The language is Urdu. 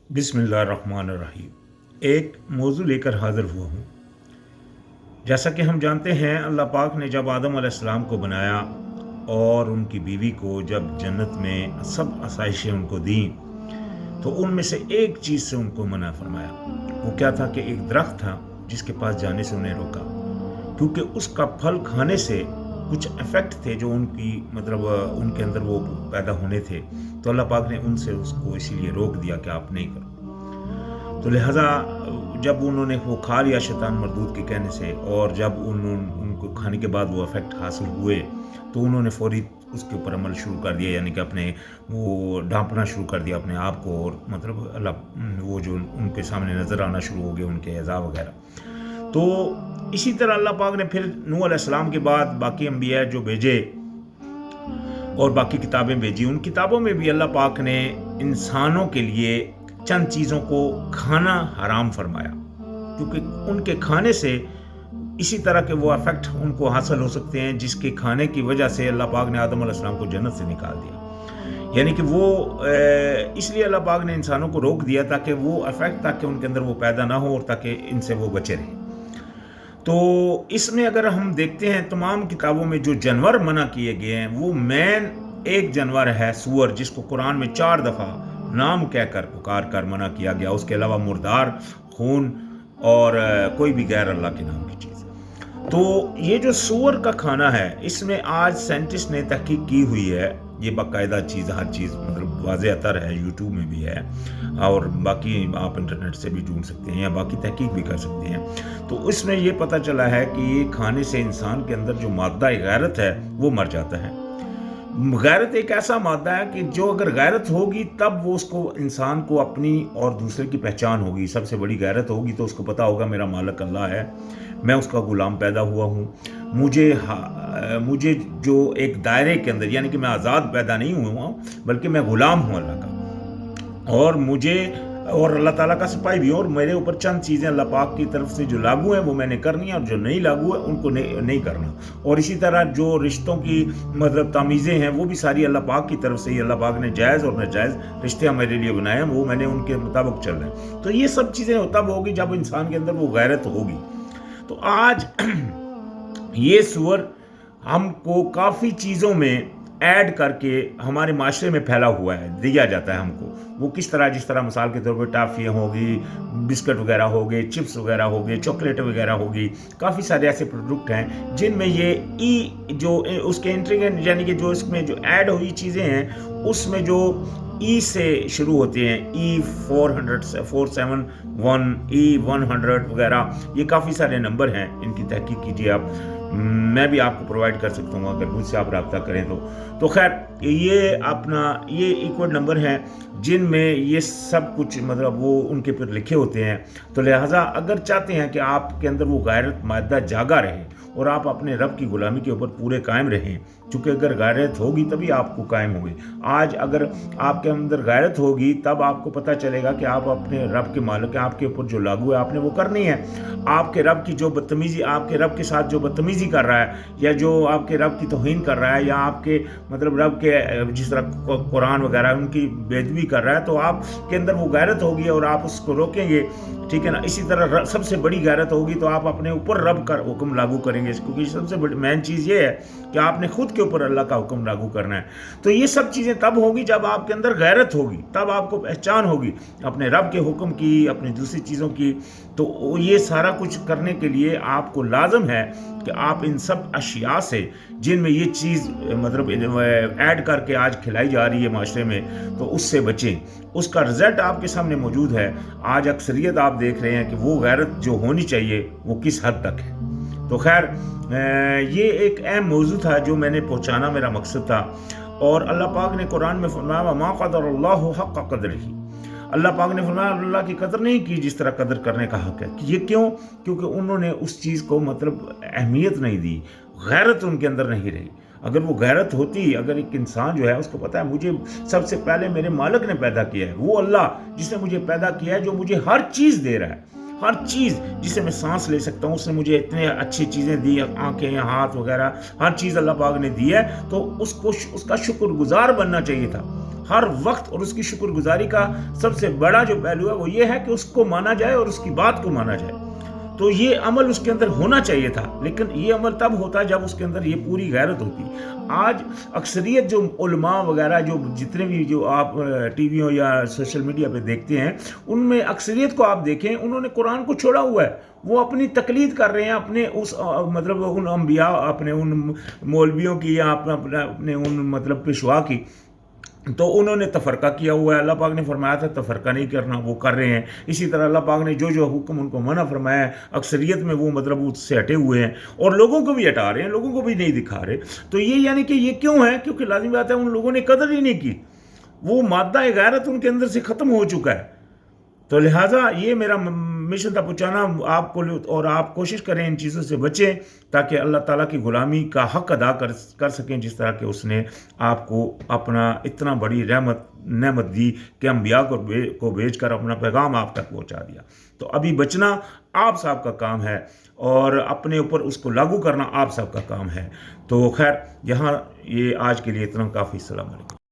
بسم اللہ الرحمن الرحیم۔ ایک موضوع لے کر حاضر ہوا ہوں۔ جیسا کہ ہم جانتے ہیں، اللہ پاک نے جب آدم علیہ السلام کو بنایا اور ان کی بیوی کو جب جنت میں سب آسائشیں ان کو دیں، تو ان میں سے ایک چیز سے ان کو منع فرمایا۔ وہ کیا تھا کہ ایک درخت تھا جس کے پاس جانے سے انہیں روکا، کیونکہ اس کا پھل کھانے سے کچھ افیکٹ تھے جو ان کی ان کے اندر وہ پیدا ہونے تھے، تو اللہ پاک نے ان سے اس کو اسی لیے روک دیا کہ آپ نہیں کرو۔ تو لہٰذا جب انہوں نے وہ کھا لیا شیطان مردود کے کہنے سے، اور جب ان کو کھانے کے بعد وہ افیکٹ حاصل ہوئے، تو انہوں نے فوری اس کے اوپر عمل شروع کر دیا، یعنی کہ اپنے وہ ڈھانپنا شروع کر دیا اپنے آپ کو، اور اللہ وہ جو ان کے سامنے نظر آنا شروع ہو گئے ان کے اعضاء وغیرہ۔ تو اسی طرح اللہ پاک نے پھر نوح علیہ السلام کے بعد باقی انبیاء جو بھیجے اور باقی کتابیں بھیجی، ان کتابوں میں بھی اللہ پاک نے انسانوں کے لیے چند چیزوں کو کھانا حرام فرمایا، کیونکہ ان کے کھانے سے اسی طرح کے وہ افیکٹ ان کو حاصل ہو سکتے ہیں جس کے کھانے کی وجہ سے اللہ پاک نے آدم علیہ السلام کو جنت سے نکال دیا۔ یعنی کہ وہ اس لیے اللہ پاک نے انسانوں کو روک دیا تاکہ وہ افیکٹ تاکہ ان کے اندر وہ پیدا نہ ہو اور تاکہ ان سے وہ بچے رہیں۔ تو اس میں اگر ہم دیکھتے ہیں تمام کتابوں میں جو جانور منع کیے گئے ہیں، وہ مین ایک جانور ہے سور، جس کو قرآن میں 4 دفعہ نام کہہ کر پکار کر منع کیا گیا۔ اس کے علاوہ مردار، خون اور کوئی بھی غیر اللہ کے نام کی چیز۔ تو یہ جو سور کا کھانا ہے، اس میں آج سائنٹسٹ نے تحقیق کی ہوئی ہے، یہ باقاعدہ چیز ہر چیز واضح تر ہے، یوٹیوب میں بھی ہے، اور باقی آپ انٹرنیٹ سے بھی ڈھونڈ سکتے ہیں یا باقی تحقیق بھی کر سکتے ہیں۔ تو اس میں یہ پتہ چلا ہے کہ یہ کھانے سے انسان کے اندر جو مادہ غیرت ہے وہ مر جاتا ہے۔ غیرت ایک ایسا مادہ ہے کہ جو اگر غیرت ہوگی تب وہ اس کو انسان کو اپنی اور دوسرے کی پہچان ہوگی۔ سب سے بڑی غیرت ہوگی تو اس کو پتہ ہوگا میرا مالک اللہ ہے، میں اس کا غلام پیدا ہوا ہوں، مجھے جو ایک دائرے کے اندر، یعنی کہ میں آزاد پیدا نہیں ہوا ہوں بلکہ میں غلام ہوں اللہ کا، اور اللہ تعالیٰ کا سپاہی بھی ہوں، اور میرے اوپر چند چیزیں اللہ پاک کی طرف سے جو لاگو ہیں وہ میں نے کرنی ہیں، اور جو نہیں لاگو ہے ان کو نہیں کرنا۔ اور اسی طرح جو رشتوں کی تمیزیں ہیں وہ بھی ساری اللہ پاک کی طرف سے ہی، اللہ پاک نے جائز اور ناجائز رشتے میرے لیے بنائے ہیں، وہ میں نے ان کے مطابق چل رہے ہیں۔ تو یہ سب چیزیں تب ہوگی جب انسان کے اندر وہ غیرت ہوگی۔ تو آج یہ سور ہم کو کافی چیزوں میں ایڈ کر کے ہمارے معاشرے میں پھیلا ہوا ہے، دیا جاتا ہے ہم کو۔ وہ کس طرح، جس طرح مثال کے طور پہ ٹافیاں ہوگی، بسکٹ وغیرہ ہو گئے، چپس وغیرہ ہو گئے، چاکلیٹ وغیرہ ہوگی، کافی سارے ایسے پروڈکٹ ہیں جن میں یہ جو اس کے انٹریگنٹ، یعنی کہ جو اس میں جو ایڈ ہوئی چیزیں ہیں، اس میں جو سے شروع ہوتے ہیں، E471، E100 وغیرہ، یہ کافی سارے نمبر ہیں، ان کی تحقیق کیجیے آپ، میں بھی آپ کو پرووائڈ کر سکتا ہوں اگر مجھ سے آپ رابطہ کریں تو خیر یہ ایکوڈ نمبر ہیں جن میں یہ سب کچھ وہ ان کے پر لکھے ہوتے ہیں۔ تو لہٰذا اگر چاہتے ہیں کہ آپ کے اندر وہ غیرت مادہ جاگا رہے اور آپ اپنے رب کی غلامی کے اوپر پورے قائم رہیں، چونکہ اگر غیرت ہوگی تبھی آپ کو قائم ہوگی۔ آج اگر آپ کے اندر غیرت ہوگی تب آپ کو پتہ چلے گا کہ آپ اپنے رب کے مالک ہیں، آپ کے اوپر جو لاگو ہے آپ نے وہ کرنی ہے۔ آپ کے رب کی جو بدتمیزی، آپ کے رب کے ساتھ جو بدتمیزی کر رہا ہے، یا جو آپ کے رب کی توہین کر رہا ہے، یا آپ کے رب کے جس طرح قرآن وغیرہ ان کی بے ادبی کر رہا ہے، تو آپ کے اندر وہ غیرت ہوگی اور آپ اس کو روکیں گے، ٹھیک ہے نا۔ اسی طرح سب سے بڑی غیرت ہوگی تو آپ اپنے اوپر رب کا حکم لاگو کریں گے، کیونکہ سب سے بڑی مین چیز یہ ہے کہ آپ نے خود کے اوپر اللہ کا حکم لاگو کرنا ہے۔ تو یہ سب چیزیں تب ہوگی جب آپ کے اندر غیرت ہوگی، تب آپ کو پہچان ہوگی اپنے رب کے حکم کی، اپنی دوسری چیزوں کی۔ تو یہ سارا کچھ کرنے کے لیے آپ کو لازم ہے کہ آپ ان سب اشیاء سے، جن میں یہ چیز ایڈ کر کے آج کھلائی جا رہی ہے معاشرے میں، تو اس سے بچیں۔ اس کا رزلٹ آپ کے سامنے موجود ہے۔ آج اکثریت آپ دیکھ رہے ہیں کہ وہ غیرت جو ہونی چاہیے وہ کس حد تک ہے۔ تو خیر یہ ایک اہم موضوع تھا جو میں نے پہنچانا میرا مقصد تھا۔ اور اللہ پاک نے قرآن میں فرمایا وَمَا قَدَرَ اللَّهُ حَقَّ قَدْرِهِ، اللہ پاک نے فرمایا اللہ کی قدر نہیں کی جس طرح قدر کرنے کا حق ہے۔ یہ کیوں؟ کیونکہ انہوں نے اس چیز کو اہمیت نہیں دی، غیرت ان کے اندر نہیں رہی۔ اگر وہ غیرت ہوتی، اگر ایک انسان جو ہے اس کو پتا ہے مجھے سب سے پہلے میرے مالک نے پیدا کیا ہے، وہ اللہ جس نے مجھے پیدا کیا ہے، جو مجھے ہر چیز دے رہا ہے، ہر چیز جسے میں سانس لے سکتا ہوں، اس نے مجھے اتنے اچھی چیزیں دی، آنکھیں، ہاتھ وغیرہ، ہر چیز اللہ پاک نے دی ہے، تو اس کا شکر گزار بننا چاہیے تھا۔ ہر وقت، اور اس کی شکر گزاری کا سب سے بڑا جو پہلو ہے وہ یہ ہے کہ اس کو مانا جائے اور اس کی بات کو مانا جائے. تو یہ عمل اس کے اندر ہونا چاہیے تھا، لیکن یہ عمل تب ہوتا ہے جب اس کے اندر یہ پوری غیرت ہوتی. آج اکثریت جو علماء وغیرہ جو جتنے بھی جو آپ ٹی ویوں یا سوشل میڈیا پہ دیکھتے ہیں، ان میں اکثریت کو آپ دیکھیں انہوں نے قرآن کو چھوڑا ہوا ہے. وہ اپنی تقلید کر رہے ہیں اپنے اس مطلب ان انبیاء، اپنے ان مولویوں کی یا اپنے ان مطلب پیشوا کی. تو انہوں نے تفرقہ کیا ہوا ہے. اللہ پاک نے فرمایا تھا تفرقہ نہیں کرنا، وہ کر رہے ہیں. اسی طرح اللہ پاک نے جو جو حکم ان کو منع فرمایا ہے، اکثریت میں وہ مطلب اس سے ہٹے ہوئے ہیں، اور لوگوں کو بھی ہٹا رہے ہیں، لوگوں کو بھی نہیں دکھا رہے. تو یہ یعنی کہ یہ کیوں ہے؟ کیونکہ لازمی بات ہے ان لوگوں نے قدر ہی نہیں کی. وہ مادہ غیرت ان کے اندر سے ختم ہو چکا ہے. تو لہٰذا یہ میرا مشن تھا پہنچانا آپ کو، اور آپ کوشش کریں ان چیزوں سے بچیں تاکہ اللہ تعالیٰ کی غلامی کا حق ادا کر سکیں، جس طرح کہ اس نے آپ کو اپنا اتنا بڑی نعمت دی کہ انبیاء کو بھیج کر اپنا پیغام آپ تک پہنچا دیا. تو ابھی بچنا آپ صاحب کا کام ہے، اور اپنے اوپر اس کو لاگو کرنا آپ صاحب کا کام ہے. تو خیر، یہاں یہ آج کے لیے اتنا کافی. السلام علیکم.